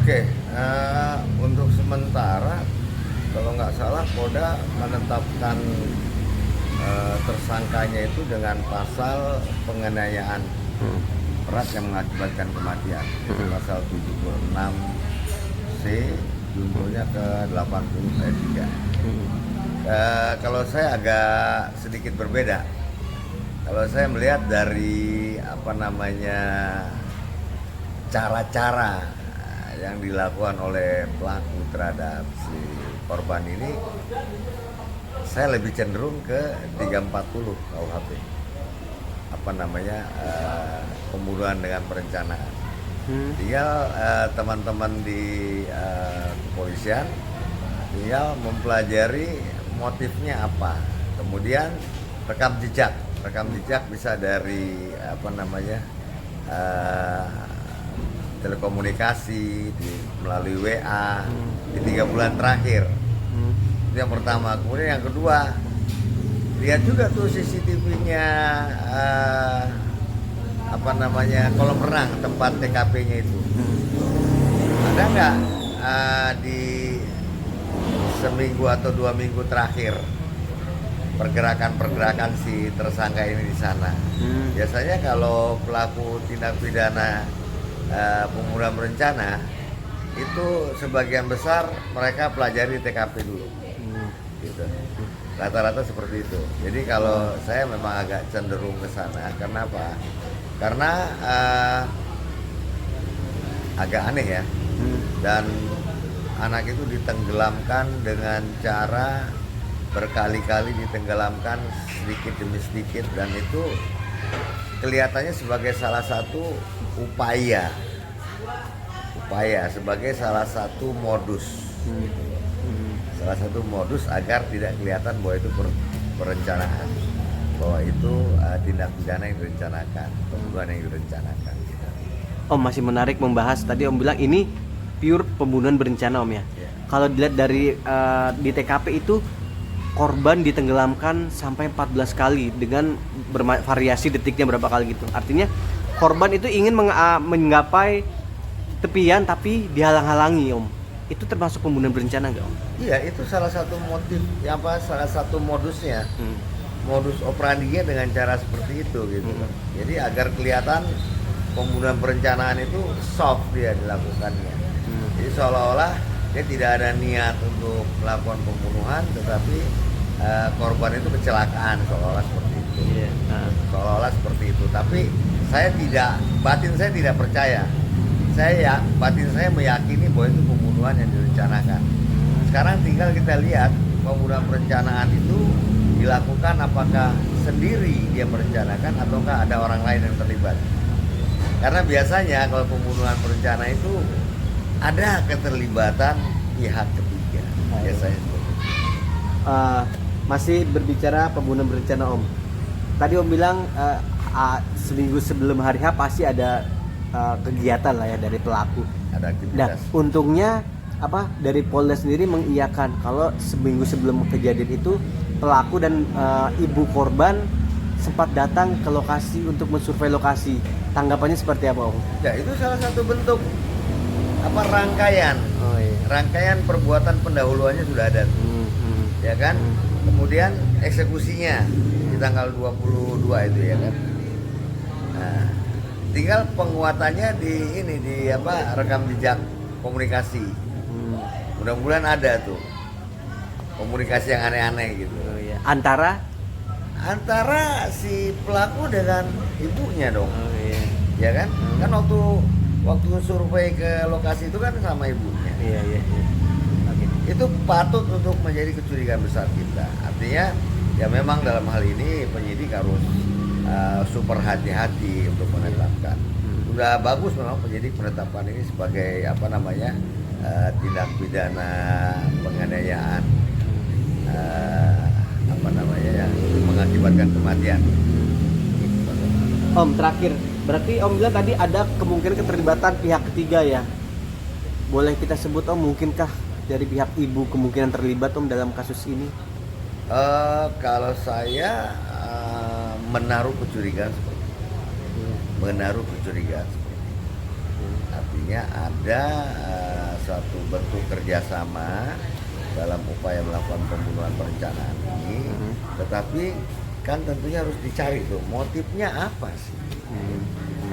Oke, untuk sementara kalau nggak salah Polda menetapkan tersangkanya itu dengan pasal penganiayaan berat yang mengakibatkan kematian. Itu pasal 76C juntonya ke 80 ayat 3. Kalau saya agak sedikit berbeda. Kalau saya melihat dari cara-cara yang dilakukan oleh pelaku terhadap si korban ini, saya lebih cenderung ke 340 KUHP. Pembunuhan dengan perencanaan. Tinggal teman-teman di kepolisian tinggal mempelajari motifnya apa. Kemudian rekam jejak bisa dari telekomunikasi melalui WA di 3 bulan terakhir. Itu yang pertama. Kemudian yang kedua, lihat juga tuh CCTV-nya kolam renang tempat TKP-nya itu. Ada nggak di seminggu atau 2 minggu terakhir pergerakan si tersangka ini di sana? Biasanya kalau pelaku tindak pidana pembunuhan berencana itu sebagian besar mereka pelajari TKP dulu, gitu. Rata-rata seperti itu. Jadi kalau saya memang agak cenderung ke sana. Kenapa? Karena agak aneh ya. Dan anak itu ditenggelamkan dengan cara berkali-kali ditenggelamkan sedikit demi sedikit, dan itu kelihatannya sebagai salah satu upaya sebagai salah satu modus, salah satu modus agar tidak kelihatan bahwa itu perencanaan, bahwa itu tindak pidana yang direncanakan, pembunuhan yang direncanakan. Gitu. Om masih menarik membahas, tadi Om bilang ini pure pembunuhan berencana Om ya. Kalau dilihat dari di TKP itu korban ditenggelamkan sampai 14 kali dengan bervariasi detiknya berapa kali gitu. Artinya korban itu ingin menggapai tepian tapi dihalang-halangi Om. Itu termasuk pembunuhan berencana nggak Om? Iya, itu salah satu motif, salah satu modusnya. Modus operandinya dengan cara seperti itu gitu. Jadi agar kelihatan pembunuhan perencanaan itu soft dia dilakukannya. Jadi seolah-olah dia tidak ada niat untuk melakukan pembunuhan, tetapi korban itu kecelakaan, seolah-olah seperti itu. Seolah-olah seperti itu. Tapi batin saya tidak percaya. Batin saya meyakini bahwa itu pembunuhan yang direncanakan. Sekarang tinggal kita lihat pembunuhan perencanaan itu dilakukan apakah sendiri dia merencanakan ataukah ada orang lain yang terlibat. Karena biasanya kalau pembunuhan berencana itu ada keterlibatan pihak ketiga. Biasanya seperti itu. Masih berbicara pembunuhan berencana Om. Tadi Om bilang seminggu sebelum hari H pasti ada kegiatan lah ya dari pelaku. Ada aktivitas. Nah, untungnya dari Polda sendiri mengiyakan kalau seminggu sebelum kejadian itu pelaku dan ibu korban sempat datang ke lokasi untuk mensurvei lokasi. Tanggapannya seperti apa Om? Ya, itu salah satu bentuk rangkaian. Rangkaian perbuatan pendahuluannya sudah ada. Ya kan? Kemudian eksekusinya di tanggal 22 itu ya kan. Nah, tinggal penguatannya di rekam jejak komunikasi. Mudah-mudahan ada tuh komunikasi yang aneh-aneh gitu. Antara si pelaku dengan ibunya dong. Ya kan? Kan waktu survei ke lokasi itu kan sama ibunya. Iya. Itu patut untuk menjadi kecurigaan besar kita. Artinya ya memang dalam hal ini penyidik harus super hati-hati untuk menetapkan. Sudah bagus memang penyidik menetapkan ini sebagai tindak pidana penganiayaan yang mengakibatkan kematian. Om terakhir, berarti Om bilang tadi ada kemungkinan keterlibatan pihak ketiga ya. Boleh kita sebut Om, mungkinkah dari pihak ibu kemungkinan terlibat Om dalam kasus ini? Kalau saya menaruh kecurigaan seperti itu. Artinya ada satu bentuk kerjasama dalam upaya melakukan pembunuhan berencana ini, tetapi kan tentunya harus dicari tuh motifnya apa sih?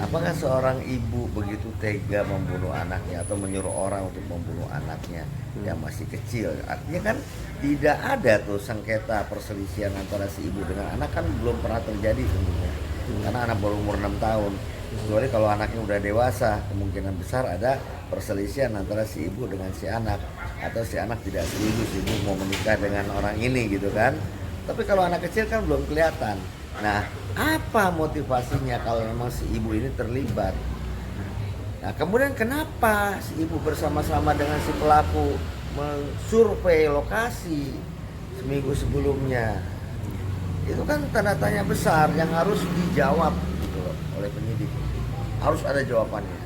Apakah seorang ibu begitu tega membunuh anaknya atau menyuruh orang untuk membunuh anaknya yang masih kecil? Artinya kan tidak ada tuh sengketa perselisihan antara si ibu dengan anak, kan belum pernah terjadi tentunya. Karena anak baru umur 6 tahun. Kecuali kalau anaknya udah dewasa, kemungkinan besar ada perselisihan antara si ibu dengan si anak, atau si anak tidak setuju si ibu mau menikah dengan orang ini gitu kan. Tapi kalau anak kecil kan belum kelihatan. Nah, apa motivasinya kalau memang si ibu ini terlibat? Nah, kemudian kenapa si ibu bersama-sama dengan si pelaku mensurvei lokasi seminggu sebelumnya? Itu kan tanda tanya besar yang harus dijawab gitu loh, oleh penyidik. Harus ada jawabannya.